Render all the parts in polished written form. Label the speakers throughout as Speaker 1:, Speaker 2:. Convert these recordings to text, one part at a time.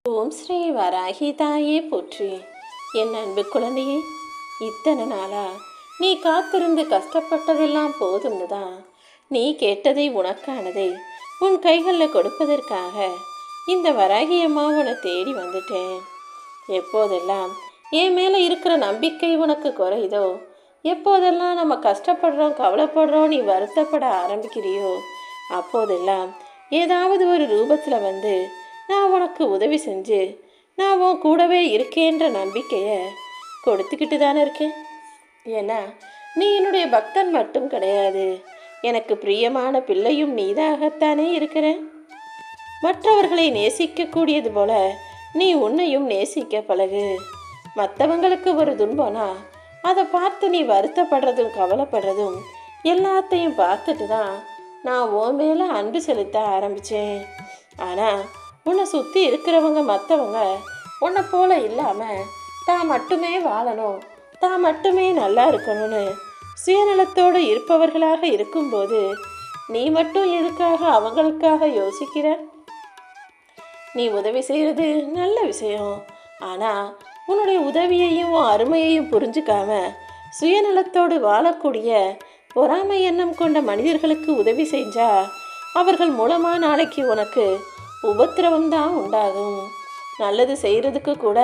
Speaker 1: ஓம் ஸ்ரீ வராகி தாயே போற்றி. என் அன்பு குழந்தையே, இத்தனை நாளா நீ காத்திருந்து கஷ்டப்பட்டதெல்லாம் போதும்னு தான் நீ கேட்டதை உனக்கானதை உன் கைகளில் கொடுப்பதற்காக இந்த வராகி அம்மா உன்னை தேடி வந்துட்டேன். எப்போதெல்லாம் என் மேலே இருக்கிற நம்பிக்கை உனக்கு குறையுதோ, எப்போதெல்லாம் நம்ம கஷ்டப்படுறோம் கவலைப்படுறோம் நீ வருத்தப்பட ஆரம்பிக்கிறியோ, அப்போதெல்லாம் ஏதாவது ஒரு ரூபத்தில் வந்து நான் உனக்கு உதவி செஞ்சு நான் உன் கூடவே இருக்கேன்ற நம்பிக்கையை கொடுத்துக்கிட்டு தானே இருக்கேன். ஏன்னா நீ என்னுடைய பக்தன் மட்டும் கிடையாது, எனக்கு பிரியமான பிள்ளையும் நீதாகத்தானே இருக்கிற. மற்றவர்களை நேசிக்கக்கூடியது போல நீ உன்னையும் நேசிக்க பழகு. மற்றவங்களுக்கு ஒரு துன்பம்னா அதை பார்த்து நீ வருத்தப்படுறதும் கவலைப்படுறதும் எல்லாத்தையும் பார்த்துட்டு தான் நான் உன் மேலே அன்பு செலுத்த ஆரம்பித்தேன். ஆனால் உன்னை சுற்றி இருக்கிறவங்க மற்றவங்க உன்னை போல இல்லாமல் தான் மட்டுமே வாழணும், தான் மட்டுமே நல்லா இருக்கணும்னு சுயநலத்தோடு இருப்பவர்களாக இருக்கும்போது நீ மட்டும் எதுக்காக அவங்களுக்காக யோசிக்கிற? நீ உதவி செய்கிறது நல்ல விஷயம், ஆனால் உன்னுடைய உதவியையும் அருமையையும் புரிஞ்சுக்காம சுயநலத்தோடு வாழக்கூடிய பொறாமை எண்ணம் கொண்ட மனிதர்களுக்கு உதவி செஞ்சா அவர்கள் மூலமாக நாளைக்கு உனக்கு உபத்திரவம் தான் உண்டாகும். நல்லது செய்கிறதுக்கு கூட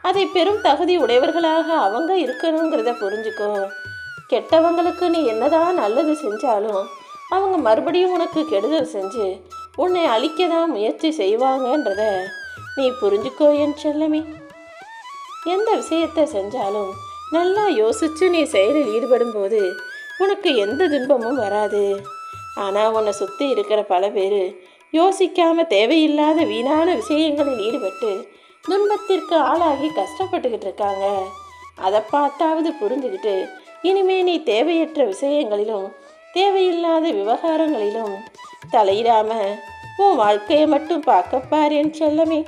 Speaker 1: அதை பெரும் தகுதி உடையவர்களாக அவங்க இருக்கணுங்கிறத புரிஞ்சுக்கோ. கெட்டவங்களுக்கு நீ என்னதான் நல்லது செஞ்சாலும் அவங்க மறுபடியும் உனக்கு கெடுதல் செஞ்சு உன்னை அழிக்க தான் முயற்சி செய்வாங்கன்றத நீ புரிஞ்சுக்கோ என் செல்லமே. எந்த விஷயத்தை செஞ்சாலும் நல்லா யோசித்து நீ செயலில் ஈடுபடும் போது உனக்கு எந்த துன்பமும் வராது. ஆனால் உன்னை சுற்றி இருக்கிற பல பேர் யோசிக்காமல் தேவையில்லாத வீணான விஷயங்களில் ஈடுபட்டு துன்பத்திற்கு ஆளாகி கஷ்டப்பட்டுக்கிட்டு இருக்காங்க. அதை பார்த்தாவது புரிஞ்சுக்கிட்டு இனிமே நீ தேவையற்ற விஷயங்களிலும் தேவையில்லாத விவகாரங்களிலும் தலையிடாமல் உன் வாழ்க்கையை மட்டும் பார்க்கப்பார் என் செல்லமே.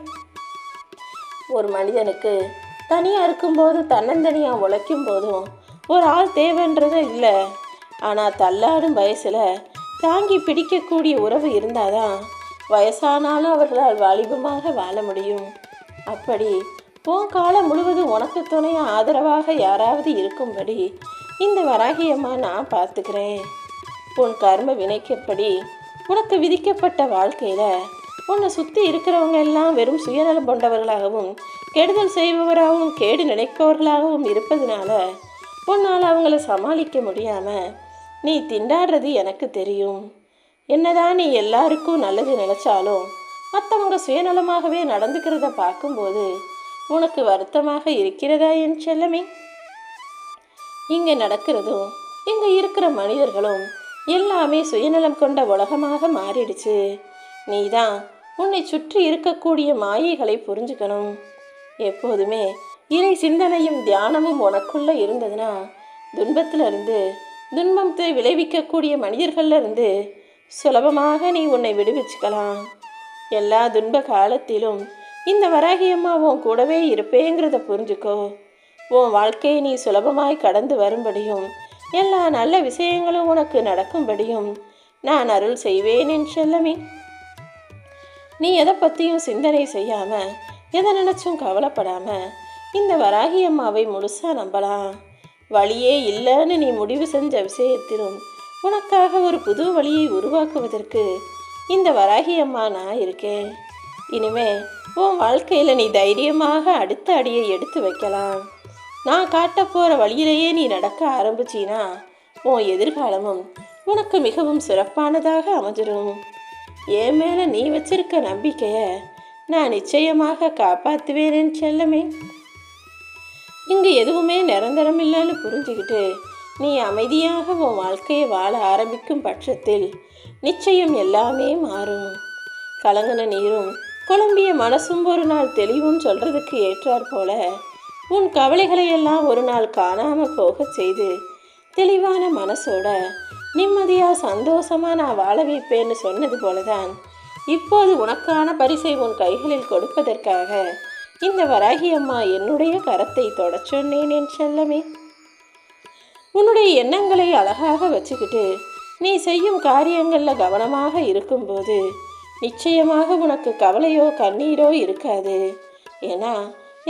Speaker 1: ஒரு மனிதனுக்கு தனியாக இருக்கும்போது தன்னந்தனியாக உழைக்கும் போதும் ஒரு ஆள் தேவைன்றது இல்லை. ஆனால் தள்ளாடும் வயசில் தாங்கி பிடிக்கக்கூடிய உறவு இருந்தாதான் வயசானாலும் அவர்களால் வாலிபமாக வாழ முடியும். அப்படி உன் காலம் முழுவதும் உனக்கு துணையாக ஆதரவாக யாராவது இருக்கும்படி இந்த வராகியம்மா நான் பார்த்துக்கிறேன். உன் கர்ம வினைக்கப்படி உனக்கு விதிக்கப்பட்ட வாழ்க்கையில் உன்னை சுற்றி இருக்கிறவங்க எல்லாம் வெறும் சுயநலம் கொண்டவர்களாகவும் கெடுதல் செய்பவராகவும் கேடு நினைப்பவர்களாகவும் இருப்பதனால உன்னால் அவங்கள சமாளிக்க முடியாமல் நீ திண்டாடுறது எனக்கு தெரியும். என்னதான் நீ எல்லாருக்கும் நல்லது நினைச்சாலும் மற்றவங்க சுயநலமாகவே நடந்துக்கிறத பார்க்கும்போது உனக்கு வருத்தமாக இருக்கிறதா என் செல்லமே? இங்கே நடக்கிறதும் இங்கே இருக்கிற மனிதர்களும் எல்லாமே சுயநலம் கொண்ட உலகமாக மாறிடுச்சு. நீ தான் உன்னை சுற்றி இருக்கக்கூடிய மாயைகளை புரிஞ்சுக்கணும். எப்போதுமே இறை சிந்தனையும் தியானமும் உனக்குள்ளே இருந்ததுன்னா துன்பத்திலிருந்து துன்பத்தை விளைவிக்கக்கூடிய மனிதர்களிலிருந்து சுலபமாக நீ உன்னை விடுவிச்சுக்கலாம். எல்லா துன்ப காலத்திலும் இந்த வராகியம்மா உன் கூடவே இருப்பேங்கிறத புரிஞ்சுக்கோ. உன் வாழ்க்கையை நீ சுலபமாய் கடந்து வரும்படியும் எல்லா நல்ல விஷயங்களும் உனக்கு நடக்கும்படியும் நான் அருள் செய்வேன் என் செல்லமே. நீ எதை பற்றியும் சிந்தனை செய்யாமல் எதை நினச்சும் கவலைப்படாமல் இந்த வராகியம்மாவை முழுசாக நம்பலாம். வழியே இல்லைன்னு நீ முடிவு செஞ்ச விஷயத்திலும் உனக்காக ஒரு புது வழியை உருவாக்குவதற்கு இந்த வராகியம்மா நான் இருக்கேன். இனிமே உன் வாழ்க்கையில் நீ தைரியமாக அடுத்த அடியை எடுத்து வைக்கலாம். நான் காட்ட போகிற வழியிலேயே நீ நடக்க ஆரம்பிச்சினா உன் எதிர்காலமும் உனக்கு மிகவும் சிறப்பானதாக அமைஞ்சிடும். என் மேலே நீ வச்சிருக்க நம்பிக்கையை நான் நிச்சயமாக காப்பாற்றுவேன் செல்லமே. இங்கு எதுவுமே நிரந்தரம் இல்லைன்னு புரிஞ்சுக்கிட்டு நீ அமைதியாக உன் வாழ்க்கையை வாழ ஆரம்பிக்கும் பட்சத்தில் நிச்சயம் எல்லாமே மாறும். கலங்கின நீரும் குழம்பிய மனசும் ஒரு நாள் தெளிவும் சொல்கிறதுக்கு ஏற்றாற் போல உன் கவலைகளை எல்லாம் ஒரு நாள் காணாமல் போக செய்து தெளிவான மனசோட நிம்மதியாக சந்தோஷமாக நான் வாழ வைப்பேன்னு சொன்னது போலதான் இப்போது உனக்கான பரிசை உன் கைகளில் கொடுப்பதற்காக இந்த வராகியம்மா என்னுடைய கரத்தை தொடச் சொன்னேன் என் செல்லமே. உன்னுடைய எண்ணங்களை அழகாக வச்சுக்கிட்டு நீ செய்யும் காரியங்களில் கவனமாக இருக்கும்போது நிச்சயமாக உனக்கு கவலையோ கண்ணீரோ இருக்காது. ஏன்னா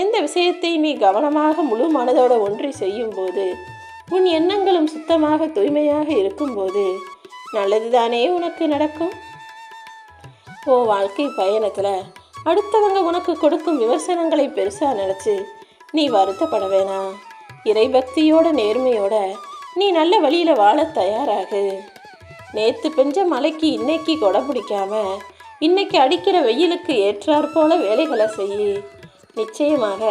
Speaker 1: எந்த விஷயத்தை நீ கவனமாக முழு மனதோட ஒன்றி செய்யும்போது, உன் எண்ணங்களும் சுத்தமாக தூய்மையாக இருக்கும்போது நல்லதுதானே உனக்கு நடக்கும். உன் வாழ்க்கை பயணத்தில் அடுத்தவங்க உனக்கு கொடுக்கும் விமர்சனங்களை பெருசாக நினச்சி நீ வருத்தப்பட வேணாம். இறைபக்தியோட நேர்மையோட நீ நல்ல வழியில் வாழ தயாராகு. நேற்று பெஞ்ச மலைக்கு இன்னைக்கு கொடை பிடிக்காம இன்னைக்கு அடிக்கிற வெயிலுக்கு ஏற்றாற் போல வேலைகளை செய். நிச்சயமாக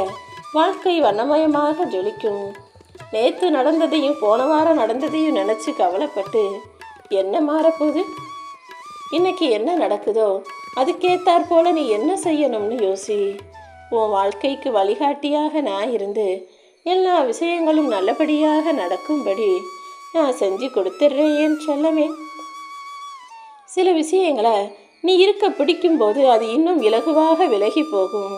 Speaker 1: வாழ்க்கை வண்ணமயமாக ஜொலிக்கும். நேற்று நடந்ததையும் போன வாரம் நடந்ததையும் நினச்சி கவலைப்பட்டு என்ன மாறப்போகுது? இன்னைக்கு என்ன நடக்குதோ அதுக்கேற்றாற் போல நீ என்ன செய்யணும்னு யோசி. உன் வாழ்க்கைக்கு வழிகாட்டியாக நான் இருந்து எல்லா விஷயங்களும் நல்லபடியாக நடக்கும்படி நான் செஞ்சு கொடுத்துட்றேன் செல்லமே. சில விஷயங்களை நீ இருக்க பிடிக்கும்போது அது இன்னும் இலகுவாக விலகி போகும்.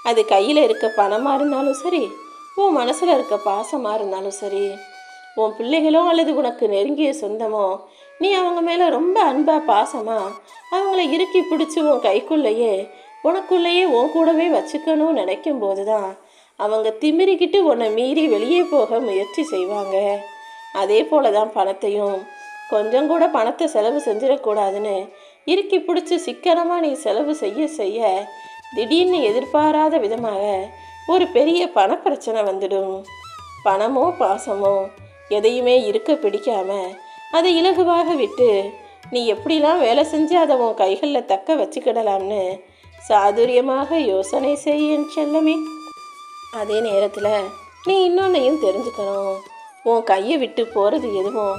Speaker 1: அது கையில் இருக்க பணமாக இருந்தாலும் சரி, உன் மனசில் இருக்க பாசமாக இருந்தாலும் சரி, உன் பிள்ளைகளோ அல்லது உனக்கு நெருங்கிய சொந்தமோ, நீ அவங்க மேலே ரொம்ப அன்பாக பாசமாக அவங்கள இறுக்கி பிடிச்சி உன் கைக்குள்ளேயே உனக்குள்ளேயே உன் கூடவே வச்சுக்கணும்னு நினைக்கும் போது தான் அவங்க திமிரிக்கிட்டு உன்னை மீறி வெளியே போக முயற்சி செய்வாங்க. அதே போல தான் பணத்தையும் கொஞ்சம் கூட பணத்தை செலவு செஞ்சிடக்கூடாதுன்னு இறுக்கி பிடிச்சி சிக்கனமாக நீ செலவு செய்ய செய்ய திடீர்னு எதிர்பாராத விதமாக ஒரு பெரிய பணப்பிரச்சனை வந்துடும். பணமோ பாசமோ எதையுமே இருக்க பிடிக்காம அதை இலகுவாக விட்டு நீ எப்படிலாம் வேலை செஞ்சு அதை உன் கைகளில் தக்க வச்சுக்கிடலாம்னு சாதுரியமாக யோசனை செய்யும் செல்லமே. அதே நேரத்தில் நீ இன்னொன்னையும் தெரிஞ்சுக்கணும். உன் கையை விட்டு போகிறது எதுவும்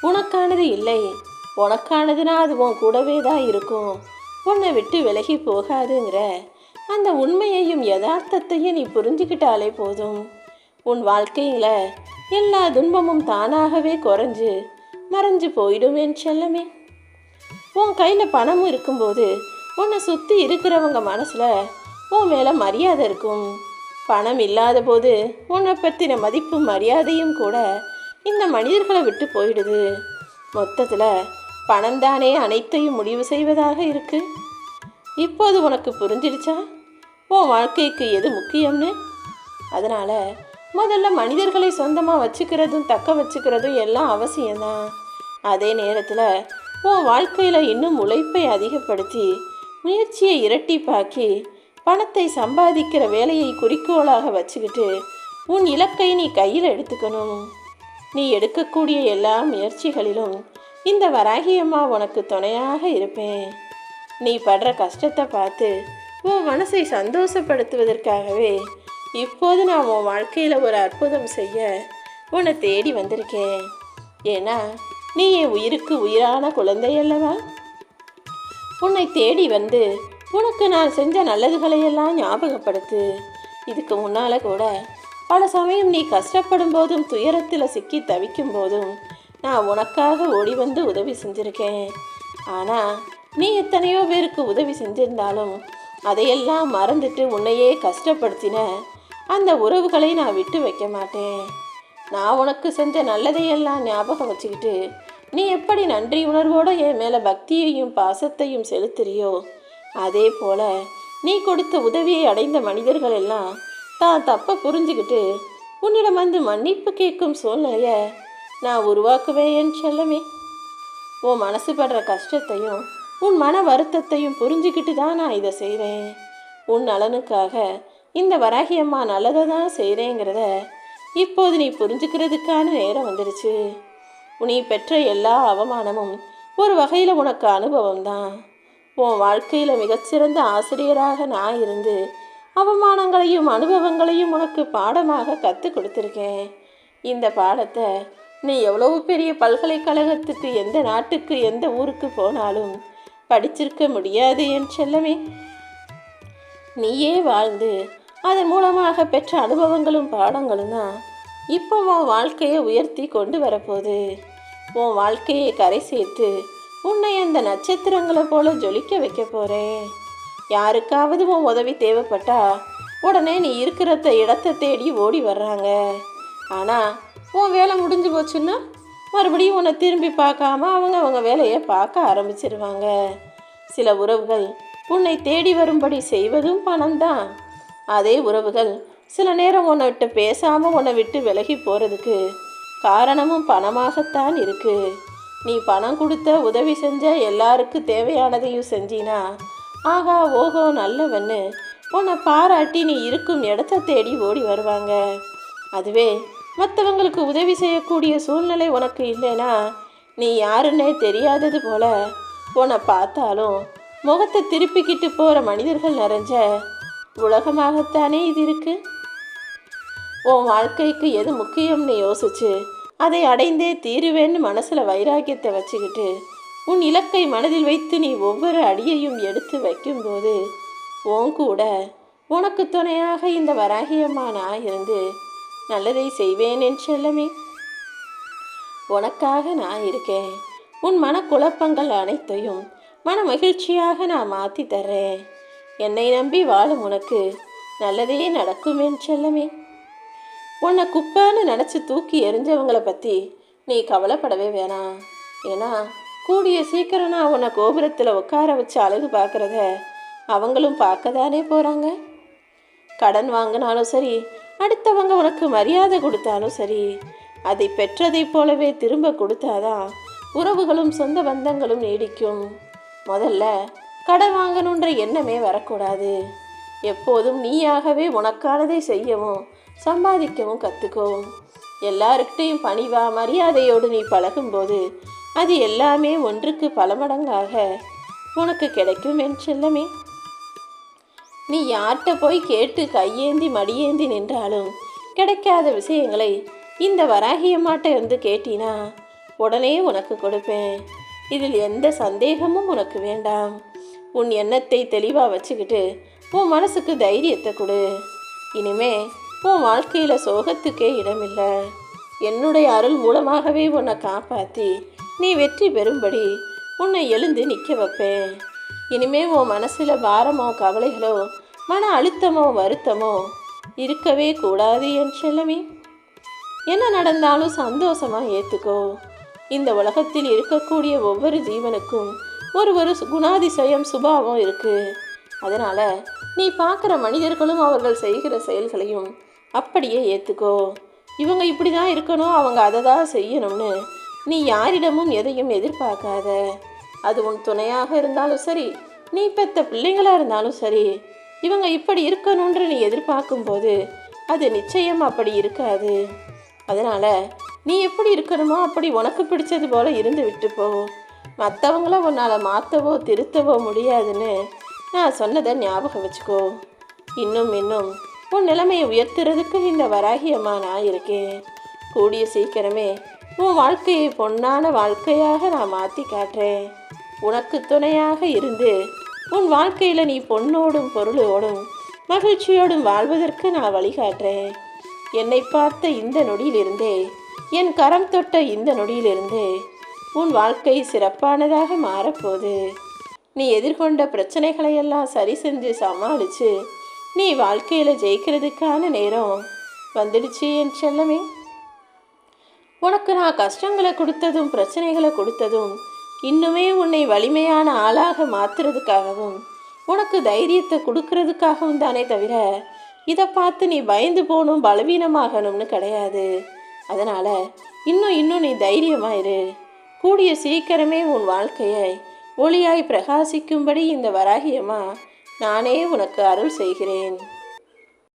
Speaker 1: உனக்கானது இல்லை. உனக்கானதுன்னா அது உன் கூடவே தான் இருக்கும், உன்னை விட்டு விலகி போகாதுங்கிற அந்த உண்மையையும் யதார்த்தத்தையும் நீ புரிஞ்சுக்கிட்டாலே போதும். உன் வாழ்க்கையில் எல்லா துன்பமும் தானாகவே குறைஞ்சு மறைஞ்சு போயிடுவேன் செல்லமே. உன் கையில் பணமும் இருக்கும்போது உன்னை சுற்றி இருக்கிறவங்க மனசில் உன் மேலே மரியாதை இருக்கும். பணம் இல்லாத போது உன்னை பற்றின மதிப்பும் மரியாதையும் கூட இந்த மனிதர்களை விட்டு போயிடுது. மொத்தத்தில் பணம் தானே அனைத்தையும் முடிவு செய்வதாக இருக்கு. இப்போது உனக்கு புரிஞ்சிடுச்சா உன் வாழ்க்கைக்கு எது முக்கியம்னு? அதனால் முதல்ல மனிதர்களை சொந்தமாக வச்சுக்கிறதும் தக்க வச்சுக்கிறதும் எல்லாம் அவசியம்தான். அதே நேரத்தில் உன் வாழ்க்கையில் இன்னும் உழைப்பை அதிகப்படுத்தி முயற்சியை இரட்டிப்பாக்கி பணத்தை சம்பாதிக்கிற வேலையை குறிக்கோளாக வச்சுக்கிட்டு உன் இலக்கை நீ கையில் எடுத்துக்கணும். நீ எடுக்கக்கூடிய எல்லா முயற்சிகளிலும் இந்த வராகியம்மா உனக்கு துணையாக இருப்பேன். நீ படுற கஷ்டத்தை பார்த்து உன் மனசை சந்தோஷப்படுத்துவதற்காகவே இப்போது நான் உன் வாழ்க்கையில் ஒரு அற்புதம் செய்ய உன்னை தேடி வந்திருக்கேன். ஏன்னா நீ என் உயிருக்கு உயிரான குழந்தை அல்லவா? உன்னை தேடி வந்து உனக்கு நான் செஞ்ச நல்லதுகளையெல்லாம் ஞாபகப்படுத்து. இதுக்கு முன்னால் கூட பல சமயம் நீ கஷ்டப்படும் போதும் துயரத்தில் சிக்கி தவிக்கும் போதும் நான் உனக்காக ஓடி வந்து உதவி செஞ்சுருக்கேன். ஆனால் நீ எத்தனையோ பேருக்கு உதவி செஞ்சிருந்தாலும் அதையெல்லாம் மறந்துட்டு உன்னையே கஷ்டப்படுத்தின அந்த உறவுகளை நான் விட்டு வைக்க மாட்டேன். நான் உனக்கு செஞ்ச நல்லதையெல்லாம் ஞாபகம் வச்சுக்கிட்டு நீ எப்படி நன்றி உணர்வோடு என் மேலே பக்தியையும் பாசத்தையும் செலுத்துறியோ, அதே போல் நீ கொடுத்த உதவியை அடைந்த மனிதர்கள் எல்லாம் தான் தப்பை புரிஞ்சுக்கிட்டு உன்னிடம் வந்து மன்னிப்பு கேட்கும் சூழ்நிலையை நான் உருவாக்குவேன் செல்லமே. உன் மனசு படுற கஷ்டத்தையும் உன் மன வருத்தத்தையும் புரிஞ்சுக்கிட்டு தான் நான் இதை செய்கிறேன். உன் நலனுக்காக இந்த வராகியம்மா நல்லதை தான் செய்கிறேங்கிறத இப்போது நீ புரிஞ்சுக்கிறதுக்கான நேரம் வந்துடுச்சு. நீ பெற்ற எல்லா அவமானமும் ஒரு வகையில் உனக்கு அனுபவம் தான். உன் வாழ்க்கையில் மிகச்சிறந்த ஆசிரியராக நான் இருந்து அவமானங்களையும் அனுபவங்களையும் உனக்கு பாடமாக கற்றுக் கொடுத்துருக்கேன். இந்த பாடத்தை நீ எவ்வளவு பெரிய பல்கலைக்கழகத்துக்கு, எந்த நாட்டுக்கு, எந்த ஊருக்கு போனாலும் படிச்சிருக்க முடியாது என் செல்லமே. நீயே வாழ்ந்து அதன் மூலமாக பெற்ற அனுபவங்களும் பாடங்களும் தான் இப்போ உன் வாழ்க்கையை உயர்த்தி கொண்டு வரப்போகுது. உன் வாழ்க்கையை கரை சேர்த்து உன்னை அந்த நட்சத்திரங்களை போல ஜொலிக்க வைக்க போகிறேன். யாருக்காவது உன் உதவி தேவைப்பட்டா உடனே நீ இருக்கிற இடத்தை தேடி ஓடி வர்றாங்க. ஆனால் உன் வேலை முடிஞ்சு போச்சுன்னா மறுபடியும் உன்னை திரும்பி பார்க்காம அவங்க வேலையை பார்க்க ஆரம்பிச்சிருவாங்க. சில உறவுகள் உன்னை தேடி வரும்படி செய்வதும் பணம்தான். அதே உறவுகள் சில நேரம் உன்னை விட்டு பேசாமல் உன்னை விட்டு விலகி போகிறதுக்கு காரணமும் பணமாகத்தான் இருக்கு. நீ பணம் கொடுத்த உதவி செஞ்ச எல்லாருக்கும் தேவையானதையும் செஞ்சினா ஆகா ஓஹோ நல்லவன்னு உன்னை பாராட்டி நீ இருக்கும் இடத்த தேடி ஓடி வருவாங்க. அதுவே மற்றவங்களுக்கு உதவி செய்யக்கூடிய சூழ்நிலை உனக்கு இல்லைன்னா நீ யாருன்னே தெரியாதது போல உன்னை பார்த்தாலும் முகத்தை திருப்பிக்கிட்டு போகிற மனிதர்கள் நிறைஞ்ச உலகமாகத்தானே இது இருக்கு. உன் வாழ்க்கைக்கு எது முக்கியம்னு யோசிச்சு அதை அடைந்தே தீருவேன்னு மனசில் வைராக்கியத்தை வச்சுக்கிட்டு உன் இலக்கை மனதில் வைத்து நீ ஒவ்வொரு அடியையும் எடுத்து வைக்கும்போது உன் கூட உனக்கு துணையாக இந்த வராகியம்மா நான் இருந்து நல்லதை செய்வேன் என் செல்லமே. உனக்காக நான் இருக்கேன். உன் மனக்குழப்பங்கள் அனைத்தையும் மன மகிழ்ச்சியாக நான் மாற்றி தர்றேன். என்னை நம்பி வாழும் உனக்கு நல்லதே நடக்கும் என் செல்லமே. உன்னை குப்பான்னு நினச்சி தூக்கி எறிஞ்சவங்களை பற்றி நீ கவலைப்படவே வேணாம். ஏன்னா கூடிய சீக்கிரம் நான் உன்னை கோபுரத்தில் உட்கார வச்சு அழகு பார்க்குறத அவங்களும் பார்க்க தானே போகிறாங்க. கடன் வாங்கினாலும் சரி, அடுத்தவங்க உனக்கு மரியாதை கொடுத்தாலும் சரி, அதை பெற்றதைப் போலவே திரும்ப கொடுத்தாதான் உறவுகளும் சொந்த பந்தங்களும் நீடிக்கும். முதல்ல கடன் வாங்கணுன்ற எண்ணமே வரக்கூடாது. எப்போதும் நீயாகவே உனக்கானதை செய்யவும் சம்பாதிக்கவும் கற்றுக்கோ. எல்லாருக்கிட்டையும் பணிவா மரியாதையோடு நீ பழகும்போது அது எல்லாமே ஒன்றுக்கு பல மடங்காக உனக்கு கிடைக்கும் என் செல்லமே. நீ யார்கிட்ட போய் கேட்டு கையேந்தி மடியேந்தி நின்றாலும் கிடைக்காத விஷயங்களை இந்த வராகியம்மாட்ட இருந்து கேட்டினா உடனே உனக்கு கொடுப்பேன். இதில் எந்த சந்தேகமும் உனக்கு வேண்டாம். உன் எண்ணத்தை தெளிவாக வச்சுக்கிட்டு உன் மனசுக்கு தைரியத்தை கொடு. இனிமே உன் வாழ்க்கையில் சோகத்துக்கே இடமில்லை. என்னுடைய அருள் மூலமாகவே உன்னை காப்பாற்றி நீ வெற்றி பெறும்படி உன்னை எழுந்து நிற்க வைப்பேன். இனிமே உன் மனசில் பாரமோ கவலைகளோ மன அழுத்தமோ வருத்தமோ இருக்கவே கூடாது என் செல்லமே. என்ன நடந்தாலும் சந்தோஷமாக ஏற்றுக்கோ. இந்த உலகத்தில் இருக்கக்கூடிய ஒவ்வொரு ஜீவனுக்கும் ஒரு குணாதிசயம் சுபாவம் இருக்குது. அதனால் நீ பார்க்குற மனிதர்களும் அவர்கள் செய்கிற செயல்களையும் அப்படியே ஏற்றுக்கோ. இவங்க இப்படி தான் இருக்கணும், அவங்க அதை தான் செய்யணும்னு நீ யாரிடமும் எதையும் எதிர்பார்க்காத. அது உன் துணையாக இருந்தாலும் சரி, நீ பெற்ற பிள்ளைங்களாக இருந்தாலும் சரி, இவங்க இப்படி இருக்கணுன்ற நீ எதிர்பார்க்கும்போது அது நிச்சயம் அப்படி இருக்காது. அதனால் நீ எப்படி இருக்கணுமோ அப்படி உனக்கு பிடிச்சது போல் இருந்து விட்டுப்போ. மற்றவங்கள உன்னால் மாற்றவோ திருத்தவோ முடியாதுன்னு நான் சொன்னதை ஞாபகம் வச்சுக்கோ. இன்னும் உன் நிலைமையை உயர்த்துறதுக்கு இந்த வராகியம்மா நான் இருக்கேன். கூடிய சீக்கிரமே உன் வாழ்க்கையை பொன்னான வாழ்க்கையாக நான் மாற்றி காட்டுறேன். உனக்கு துணையாக இருந்து உன் வாழ்க்கையில் நீ பொன்னோடும் பொருளோடும் மகிழ்ச்சியோடும் வாழ்வதற்கு நான் வழிகாட்டுறேன். என்னை பார்த்த இந்த நொடியிலிருந்தே, என் கரம் தொட்ட இந்த நொடியிலிருந்தே உன் வாழ்க்கை சிறப்பானதாக மாறப்போகுது. நீ எதிர்கொண்ட பிரச்சனைகளையெல்லாம் சரி செஞ்சு சமாளித்து நீ வாழ்க்கையில் ஜெயிக்கிறதுக்கான நேரம் வந்துடுச்சு என் செல்லமே. உனக்கு நான் கஷ்டங்களை கொடுத்ததும் பிரச்சனைகளை கொடுத்ததும் இன்னுமே உன்னை வலிமையான ஆளாக மாற்றுறதுக்காகவும் உனக்கு தைரியத்தை கொடுக்கறதுக்காகவும் தானே தவிர இதை பார்த்து நீ பயந்து போகணும் பலவீனமாகணும்னு கிடையாது. அதனால் இன்னும் நீ தைரியமாயிரு. கூடிய சீக்கிரமே உன் வாழ்க்கையை ஒளியாய் பிரகாசிக்கும்படி இந்த வராகியம்மா நானே உனக்கு அருள் செய்கிறேன்.